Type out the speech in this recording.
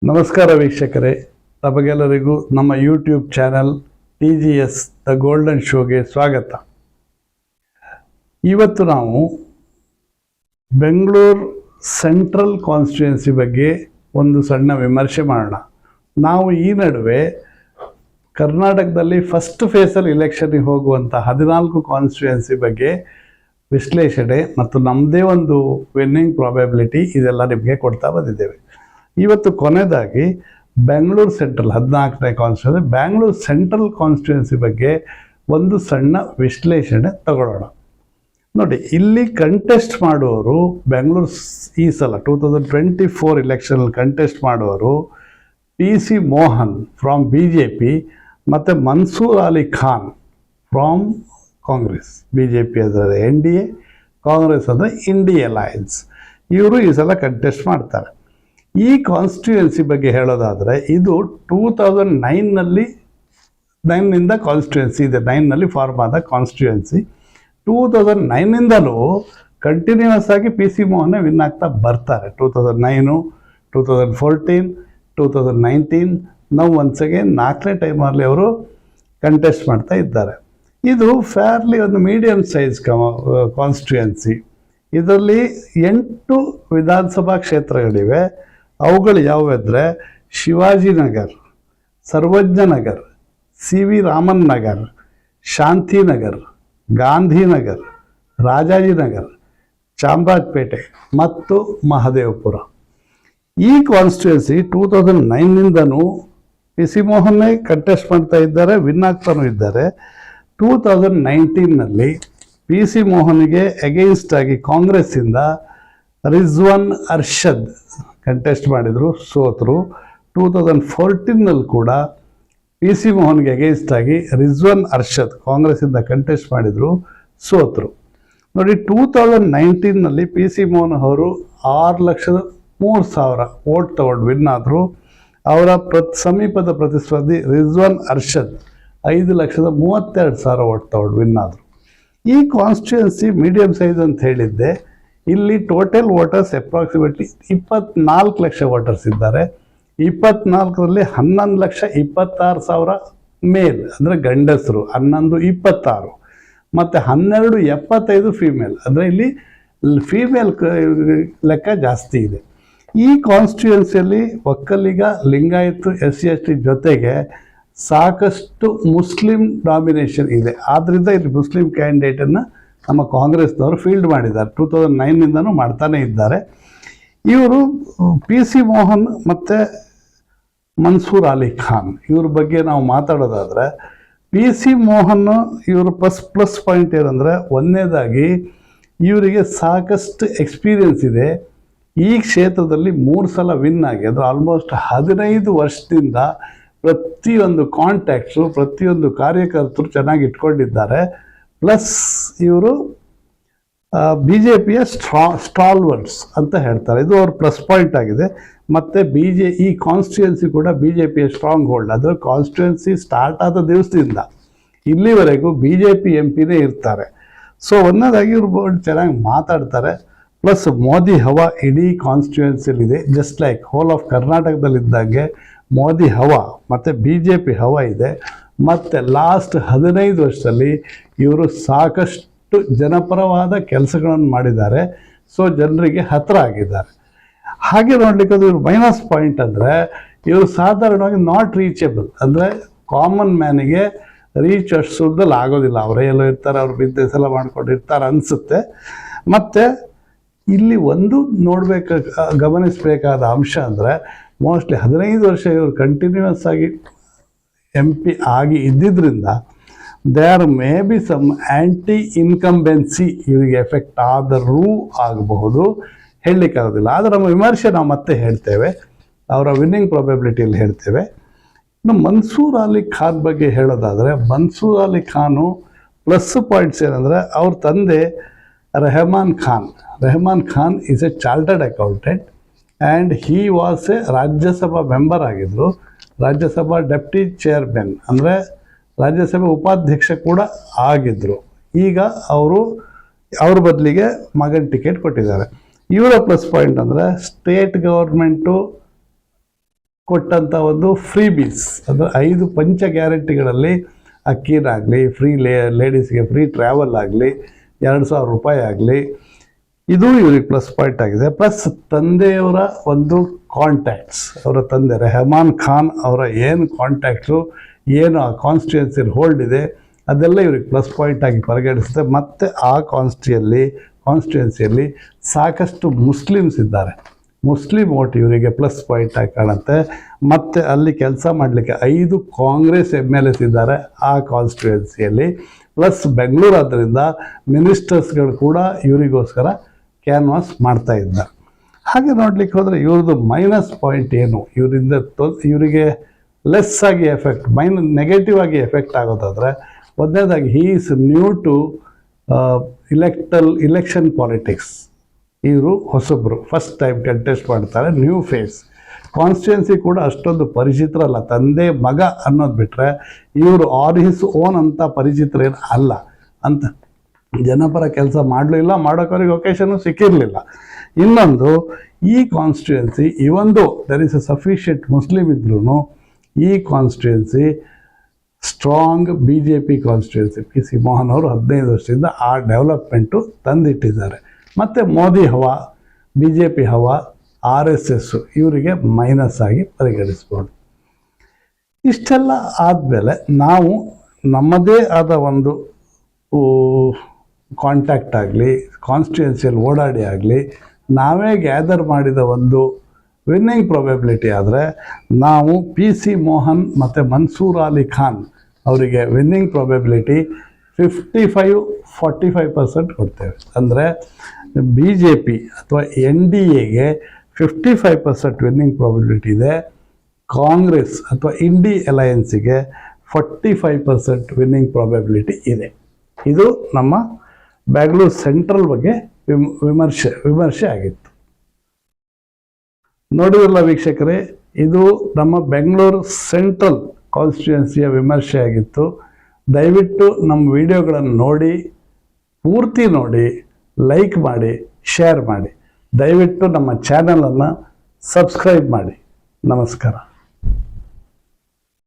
ನಮಸ್ಕಾರ ವೀಕ್ಷಕರೇ, ತಮಗೆಲ್ಲರಿಗೂ ನಮ್ಮ YouTube channel TGS the golden ಶೋಗೆ ಸ್ವಾಗತ. ಇವತ್ತು ನಾವು ಬೆಂಗಳೂರು ಸೆಂಟ್ರಲ್ ಕಾನ್ಸ್ಟಿಟ್ಯೂನ್ಸಿ ಬಗ್ಗೆ ಒಂದು ಸಣ್ಣ ವಿಮರ್ಶೆ ಮಾಡೋಣ. ನಾವು ಈ ನಡುವೆ ಕರ್ನಾಟಕದಲ್ಲಿ ಫಸ್ಟ್ ಫೇಸಲ್ಲಿ ಇಲೆಕ್ಷನ್ಗೆ ಹೋಗುವಂಥ 14 ಕಾನ್ಸ್ಟಿಟ್ಯೂನ್ಸಿ ಬಗ್ಗೆ ವಿಶ್ಲೇಷಣೆ ಮತ್ತು ನಮ್ಮದೇ ಒಂದು ವಿನ್ನಿಂಗ್ ಪ್ರಾಬಬಿಲಿಟಿ ಇದೆಲ್ಲ ನಿಮಗೆ ಕೊಡ್ತಾ ಬಂದಿದ್ದೇವೆ. ಇವತ್ತು ಕೊನೆಯದಾಗಿ ಬೆಂಗಳೂರು ಸೆಂಟ್ರಲ್ 14ನೇ ಕಾನ್ಸ್ಟಿಟ್ಯೂನ್ಸಿ ಬೆಂಗಳೂರು ಸೆಂಟ್ರಲ್ ಕಾನ್ಸ್ಟಿಟ್ಯೂನ್ಸಿ ಬಗ್ಗೆ ಒಂದು ಸಣ್ಣ ವಿಶ್ಲೇಷಣೆ ತಗೊಳ್ಳೋಣ. ನೋಡಿ, ಇಲ್ಲಿ ಕಂಟೆಸ್ಟ್ ಮಾಡುವವರು ಬೆಂಗಳೂರು ಈ ಸಲ 2024 ಇಲೆಕ್ಷನಲ್ಲಿ ಕಂಟೆಸ್ಟ್ ಮಾಡುವವರು PC ಮೋಹನ್ ಫ್ರಾಮ್ BJP ಮತ್ತು ಮನ್ಸೂರ್ ಅಲಿ ಖಾನ್ ಫ್ರಾಮ್ ಕಾಂಗ್ರೆಸ್. BJP ಅಂದರೆ NDA, ಕಾಂಗ್ರೆಸ್ ಅಂದರೆ ಇಂಡಿಯಾ ಅಲಯನ್ಸ್. ಇವರು ಈ ಸಲ ಕಂಟೆಸ್ಟ್ ಮಾಡ್ತಾರೆ. ಈ ಕಾನ್ಸ್ಟಿಟ್ಯೂನ್ಸಿ ಬಗ್ಗೆ ಹೇಳೋದಾದರೆ ಇದು 2009ನಲ್ಲಿ 9ನಿಂದ ಕಾನ್ಸ್ಟಿಟ್ಯೂನ್ಸಿ ಇದೆ. 9ನಲ್ಲಿ ಫಾರ್ಮ್ ಆದ ಕಾನ್ಸ್ಟಿಟ್ಯೂನ್ಸಿ 2009ನಿಂದಲೂ ಕಂಟಿನ್ಯೂಸ್ ಆಗಿ PC ಮೋಹನ್ ವಿನ್ ಆಗ್ತಾ ಬರ್ತಾರೆ. 2009, 2014, 2019 ನಾವು ಒನ್ಸ್ ಅಗೇನ್ 4ನೇ ಟೈಮಲ್ಲಿ ಅವರು ಕಂಟೆಸ್ಟ್ ಮಾಡ್ತಾ ಇದ್ದಾರೆ. ಇದು ಫೇರ್ಲಿ ಒಂದು ಮೀಡಿಯಮ್ ಸೈಜ್ ಕಾನ್ಸ್ಟಿಟ್ಯೂನ್ಸಿ. ಇದರಲ್ಲಿ 8 ವಿಧಾನಸಭಾ ಕ್ಷೇತ್ರಗಳಿವೆ. ಅವುಗಳು ಯಾವುವೆಂದರೆ ಶಿವಾಜಿನಗರ್, ಸರ್ವಜ್ಞನಗರ್, CV ರಾಮನ್ ನಗರ್, ಶಾಂತಿನಗರ್, ಗಾಂಧಿನಗರ್, ರಾಜಾಜಿನಗರ್, ಚಾಮರಾಜಪೇಟೆ ಮತ್ತು ಮಹದೇವಪುರ. ಈ ಕಾನ್ಸ್ಟಿಟ್ಯೂನ್ಸಿ 2009ನಿಂದನೂ PC ಮೋಹನ್ನೇ ಕಂಟೆಸ್ಟ್ ಮಾಡ್ತಾ ಇದ್ದಾರೆ, ವಿನ್ ಆಗ್ತಾನೂ ಇದ್ದಾರೆ. 2019ನಲ್ಲಿ PC ಮೋಹನ್ಗೆ ಅಗೇನ್ಸ್ಟ್ ಆಗಿ ಕಾಂಗ್ರೆಸ್ಸಿಂದ ರಿಜ್ವಾನ್ ಅರ್ಷದ್ ಕಂಟೆಸ್ಟ್ ಮಾಡಿದರು, ಸೋತರು. 2014ನಲ್ಲಿ ಕೂಡ PC ಮೋಹನ್ಗೆ ಅಗೇನ್ಸ್ಟ್ ಆಗಿ ರಿಜ್ವಾನ್ ಅರ್ಷದ್ ಕಾಂಗ್ರೆಸ್ಸಿಂದ ಕಂಟೆಸ್ಟ್ ಮಾಡಿದರು, ಸೋತರು. ನೋಡಿ, 2019ನಲ್ಲಿ PC ಮೋಹನ್ ಅವರು 6,03,000 ವೋಟ್ ತಗೊಂಡು ವಿನ್ ಆದರು. ಅವರ ಸಮೀಪದ ಪ್ರತಿಸ್ಪರ್ಧಿ ರಿಜ್ವಾನ್ ಅರ್ಷದ್ 5,32,000 ವೋಟ್ ತಗೊಂಡು ವಿನ್ ಆದರು. ಈ ಕಾನ್ಸ್ಟಿಟ್ಯೂನ್ಸಿ ಮೀಡಿಯಮ್ ಸೈಜ್ ಅಂತ ಹೇಳಿದ್ದೆ. ಇಲ್ಲಿ total voters approximately 24 lakh voters ಇದ್ದಾರೆ. 24ರಲ್ಲಿ 11,26,000 ಮೇಲ್ ಅಂದರೆ ಗಂಡಸರು, 11,26 ಮತ್ತು 12,75 ಫೀಮೇಲ್ ಅಂದರೆ ಇಲ್ಲಿ ಫೀಮೇಲ್ ಲೆಕ್ಕ ಜಾಸ್ತಿ ಇದೆ. ಈ ಕಾನ್ಸ್ಟಿಟ್ಯೂನ್ಸಿಯಲ್ಲಿ ಒಕ್ಕಲಿಗ, ಲಿಂಗಾಯತ್, SC/ST ಜೊತೆಗೆ ಸಾಕಷ್ಟು ಮುಸ್ಲಿಂ ಡಾಮಿನೇಷನ್ ಇದೆ. ಆದ್ದರಿಂದ ಇಲ್ಲಿ ಮುಸ್ಲಿಂ ಕ್ಯಾಂಡಿಡೇಟನ್ನು ನಮ್ಮ ಕಾಂಗ್ರೆಸ್ನವರು ಫೀಲ್ಡ್ ಮಾಡಿದ್ದಾರೆ. 2009ನಿಂದನೂ ಮಾಡ್ತಾನೇ ಇದ್ದಾರೆ. ಇವರು PC ಮೋಹನ್ ಮತ್ತು ಮನ್ಸೂರ್ ಅಲಿ ಖಾನ್ ಇವ್ರ ಬಗ್ಗೆ ನಾವು ಮಾತಾಡೋದಾದರೆ, PC ಮೋಹನ್ ಇವರು ಪ್ಲಸ್ ಪಾಯಿಂಟ್ ಏನಂದರೆ, ಒಂದನೇದಾಗಿ ಇವರಿಗೆ ಸಾಕಷ್ಟು ಎಕ್ಸ್ಪೀರಿಯನ್ಸ್ ಇದೆ. ಈ ಕ್ಷೇತ್ರದಲ್ಲಿ 3 ಸಲ ವಿನ್ ಆಗಿ ಅಂದರೆ ಆಲ್ಮೋಸ್ಟ್ 15 ವರ್ಷದಿಂದ ಪ್ರತಿಯೊಂದು ಕಾಂಟ್ಯಾಕ್ಟ್ಸು, ಪ್ರತಿಯೊಂದು ಕಾರ್ಯಕರ್ತರು ಚೆನ್ನಾಗಿ ಇಟ್ಕೊಂಡಿದ್ದಾರೆ. ಪ್ಲಸ್ ಇವರು BJPಯ ಸ್ಟಾಲ್ವರ್ಡ್ಸ್ ಅಂತ ಹೇಳ್ತಾರೆ. ಇದು ಅವ್ರ ಪ್ಲಸ್ ಪಾಯಿಂಟ್ ಆಗಿದೆ. ಮತ್ತು ಈ ಕಾನ್ಸ್ಟಿಟ್ಯೂನ್ಸಿ ಕೂಡ BJPಯ ಸ್ಟ್ರಾಂಗ್ ಹೋಲ್ಡ್. ಅದರ ಕಾನ್ಸ್ಟಿಟ್ಯೂನ್ಸಿ ಸ್ಟಾರ್ಟ್ ಆದ ದಿವಸದಿಂದ ಇಲ್ಲಿವರೆಗೂ BJP MPನೇ ಇರ್ತಾರೆ. ಸೊ ಒಂದನೇದಾಗಿ ಇವರು ಚೆನ್ನಾಗಿ ಮಾತಾಡ್ತಾರೆ. ಪ್ಲಸ್ ಮೋದಿ ಹವಾ ಇಡೀ ಕಾನ್ಸ್ಟಿಟ್ಯೂನ್ಸಿಯಲ್ಲಿದೆ. ಜಸ್ಟ್ ಲೈಕ್ ಹೋಲ್ ಆಫ್ ಕರ್ನಾಟಕದಲ್ಲಿದ್ದಂಗೆ ಮೋದಿ ಹವಾ ಮತ್ತು BJP ಹವಾ ಇದೆ. ಮತ್ತು ಲಾಸ್ಟ್ 15 ವರ್ಷದಲ್ಲಿ ಇವರು ಸಾಕಷ್ಟು ಜನಪರವಾದ ಕೆಲಸಗಳನ್ನು ಮಾಡಿದ್ದಾರೆ. ಸೊ ಜನರಿಗೆ ಹತ್ತಿರ ಆಗಿದ್ದಾರೆ. ಹಾಗೆ ನೋಡಲಿಕ್ಕೆ ಇವರು ಮೈನಸ್ ಪಾಯಿಂಟ್ ಅಂದರೆ, ಇವರು ಸಾಧಾರಣವಾಗಿ ನಾಟ್ ರೀಚೇಬಲ್, ಅಂದರೆ ಕಾಮನ್ ಮ್ಯಾನಿಗೆ ರೀಚ್ ಅಷ್ಟು ಸುಲಭದಲ್ಲಿ ಆಗೋದಿಲ್ಲ. ಅವರೇ ಎಲ್ಲೋ ಇರ್ತಾರೆ, ಅವ್ರ ಬಿಸ್ನೆಸ್ ಎಲ್ಲ ಮಾಡ್ಕೊಂಡಿರ್ತಾರೆ ಅನಿಸುತ್ತೆ. ಮತ್ತು ಇಲ್ಲಿ ಒಂದು ಗಮನಿಸಬೇಕಾದ ಅಂಶ ಅಂದರೆ, ಮೋಸ್ಟ್ಲಿ 15 ವರ್ಷ ಇವರು ಕಂಟಿನ್ಯೂಸ್ ಆಗಿ MP ಆಗಿ ಇದ್ದಿದ್ದರಿಂದ there may be some anti incumbency ಇವರಿಗೆ ಎಫೆಕ್ಟ್ ಆದರೂ ಆಗಬಹುದು, ಹೇಳಲಿಕ್ಕಾಗೋದಿಲ್ಲ. ಆದರೆ ನಮ್ಮ ವಿಮರ್ಶೆ ನಾವು ಮತ್ತೆ ಹೇಳ್ತೇವೆ, ಅವರ ವಿನ್ನಿಂಗ್ ಪ್ರಾಬಬಿಲಿಟಿಯಲ್ಲಿ ಹೇಳ್ತೇವೆ. ಇನ್ನು ಮನ್ಸೂರ್ ಅಲಿ ಖಾನ್ ಬಗ್ಗೆ ಹೇಳೋದಾದರೆ, ಮನ್ಸೂರ್ ಅಲಿ ಖಾನು ಪ್ಲಸ್ ಪಾಯಿಂಟ್ಸ್ ಏನಂದರೆ, ಅವ್ರ ತಂದೆ Rehman Khan is a chartered accountant and he was a Rajya Sabha member ಆಗಿದ್ದರು. ರಾಜ್ಯಸಭಾ ಡೆಪ್ಟಿ ಚೇರ್ಮನ್ ಅಂದರೆ ರಾಜ್ಯಸಭೆ ಉಪಾಧ್ಯಕ್ಷ ಕೂಡ ಆಗಿದ್ದರು. ಈಗ ಅವ್ರ ಬದಲಿಗೆ ಮಗನ ಟಿಕೆಟ್ ಕೊಟ್ಟಿದ್ದಾರೆ. ಇವರ ಪ್ಲಸ್ ಪಾಯಿಂಟ್ ಅಂದರೆ ಸ್ಟೇಟ್ ಗೌರ್ಮೆಂಟು ಕೊಟ್ಟಂಥ ಒಂದು ಫ್ರೀ ಬೀಸ್, ಅಂದರೆ 5 ಪಂಚ ಗ್ಯಾರಂಟಿಗಳಲ್ಲಿ ಅಕ್ಕಿನಾಗಲಿ, ಫ್ರೀ ಲೇಡೀಸ್ಗೆ ಫ್ರೀ ಟ್ರಾವೆಲ್ ಆಗಲಿ, 2,000 ರೂಪಾಯಿ ಆಗಲಿ, ಇದು ಇವ್ರಿಗೆ ಪ್ಲಸ್ ಪಾಯಿಂಟ್ ಆಗಿದೆ. ಪ್ಲಸ್ ತಂದೆಯವರ ಒಂದು ಕಾಂಟ್ಯಾಕ್ಟ್ಸ್, ಅವರ ತಂದೆ ರೆಹಮಾನ್ ಖಾನ್ ಅವರ ಏನು ಕಾಂಟ್ಯಾಕ್ಟ್ಸು, ಏನು ಆ ಕಾನ್ಸ್ಟಿಟ್ಯೂನ್ಸಿಯಲ್ಲಿ ಹೋಲ್ಡ್ ಇದೆ, ಅದೆಲ್ಲ ಇವ್ರಿಗೆ ಪ್ಲಸ್ ಪಾಯಿಂಟ್ ಆಗಿ ಪರಿಗಣಿಸುತ್ತೆ. ಮತ್ತು ಆ ಕಾನ್ಸ್ಟಿಟ್ಯೂನ್ಸಿಯಲ್ಲಿ ಸಾಕಷ್ಟು ಮುಸ್ಲಿಮ್ಸ್ ಇದ್ದಾರೆ. ಮುಸ್ಲಿಂ ವೋಟ್ ಇವರಿಗೆ ಪ್ಲಸ್ ಪಾಯಿಂಟ್ ಆಗಿ ಕಾಣುತ್ತೆ. ಮತ್ತು ಅಲ್ಲಿ ಕೆಲಸ ಮಾಡಲಿಕ್ಕೆ 5 ಕಾಂಗ್ರೆಸ್ MLAs ಇದ್ದಾರೆ ಆ ಕಾನ್ಸ್ಟಿಟ್ಯೂನ್ಸಿಯಲ್ಲಿ. ಪ್ಲಸ್ ಬೆಂಗಳೂರು ಆದ್ದರಿಂದ ಮಿನಿಸ್ಟರ್ಸ್ಗಳು ಕೂಡ ಇವರಿಗೋಸ್ಕರ ಕ್ಯಾನ್ವಾಸ್ ಮಾಡ್ತಾ ಇದ್ದಾರೆ. ಹಾಗೆ ನೋಡ್ಲಿಕ್ಕೆ ಹೋದರೆ ಇವ್ರದ್ದು ಮೈನಸ್ ಪಾಯಿಂಟ್ ಏನು, ಇವರಿಗೆ ಲೆಸ್ ಆಗಿ ಎಫೆಕ್ಟ್, ನೆಗೆಟಿವ್ ಆಗಿ ಎಫೆಕ್ಟ್ ಆಗೋದಾದರೆ, ಒಂದನೇದಾಗಿ he is new to election politics. ಇವರು ಹೊಸಬ್ರು, ಫಸ್ಟ್ ಟೈಮ್ ಕಂಟೆಸ್ಟ್ ಮಾಡ್ತಾರೆ, ನ್ಯೂ ಫೇಸ್. ಕಾನ್ಸ್ಟಿಟ್ಯೂನ್ಸಿ ಕೂಡ ಅಷ್ಟೊಂದು ಪರಿಚಿತರಲ್ಲ, ತಂದೆ ಮಗ ಅನ್ನೋದು ಬಿಟ್ಟರೆ ಇವರು ಆರ್ ಹಿಸ್ ಓನ್ ಅಂತ ಪರಿಚಿತರೇನು ಅಲ್ಲ. ಅಂತ ಜನಪರ ಕೆಲಸ ಮಾಡಲಿಲ್ಲ, ಮಾಡೋಕ್ಕವ್ರಿಗೆ ಒಕೇಶನು ಸಿಕ್ಕಿರಲಿಲ್ಲ. ಇನ್ನೊಂದು, ಈ ಕಾನ್ಸ್ಟಿಟ್ಯೂನ್ಸಿ ಇವೊಂದು there is a sufficient Muslim ಇದ್ರೂ ಈ constituency strong BJP constituency. PC Mohan ಅವರು 15 ವರ್ಷದಿಂದ ಆ ಡೆವಲಪ್ಮೆಂಟು ತಂದಿಟ್ಟಿದ್ದಾರೆ. ಮತ್ತು ಮೋದಿ ಹವಾ, BJP ಹವಾ, RSS ಇವರಿಗೆ ಮೈನಸ್ ಆಗಿ ಪರಿಗಣಿಸ್ಬೋದು. ಇಷ್ಟೆಲ್ಲ ಆದಮೇಲೆ ನಾವು ನಮ್ಮದೇ ಆದ ಒಂದು ಕಾಂಟ್ಯಾಕ್ಟ್ ಆಗಲಿ, ಕಾನ್ಸ್ಟಿಟ್ಯೂನ್ಸಿಯಲ್ಲಿ ಓಡಾಡಿ ಆಗಲಿ, ನಾವೇ ಗ್ಯಾದರ್ ಮಾಡಿದ ಒಂದು ವಿನ್ನಿಂಗ್ ಪ್ರೊಬೆಬಿಲಿಟಿ ಆದರೆ ನಾವು PC ಮೋಹನ್ ಮತ್ತು ಮನ್ಸೂರ್ ಅಲಿ ಖಾನ್ ಅವರಿಗೆ ವಿನ್ನಿಂಗ್ ಪ್ರೊಬೆಬಿಲಿಟಿ 55-45% ಕೊಡ್ತೇವೆ. ಅಂದರೆ BJP ಅಥವಾ NDAಗೆ 55% ವಿನ್ನಿಂಗ್ ಪ್ರೊಬೆಬಿಲಿಟಿ ಇದೆ. ಕಾಂಗ್ರೆಸ್ ಅಥವಾ ಇಂಡಿ ಅಲಯನ್ಸಿಗೆ 45% ವಿನ್ನಿಂಗ್ ಪ್ರೊಬೆಬಿಲಿಟಿ ಇದೆ. ಇದು ನಮ್ಮ ಬೆಂಗಳೂರು ಸೆಂಟ್ರಲ್ ಬಗ್ಗೆ ವಿಮರ್ಶೆ ಆಗಿತ್ತು. ನೋಡಿರಲ್ಲ ವೀಕ್ಷಕರೇ, ಇದು ನಮ್ಮ ಬೆಂಗಳೂರು ಸೆಂಟ್ರಲ್ ಕಾನ್ಸ್ಟಿಟ್ಯೂನ್ಸಿಯ ವಿಮರ್ಶೆ ಆಗಿತ್ತು. ದಯವಿಟ್ಟು ನಮ್ಮ ವಿಡಿಯೋಗಳನ್ನು ನೋಡಿ, ಪೂರ್ತಿ ನೋಡಿ, ಲೈಕ್ ಮಾಡಿ, ಶೇರ್ ಮಾಡಿ. ದಯವಿಟ್ಟು ನಮ್ಮ ಚಾನಲನ್ನು ಸಬ್ಸ್ಕ್ರೈಬ್ ಮಾಡಿ. ನಮಸ್ಕಾರ.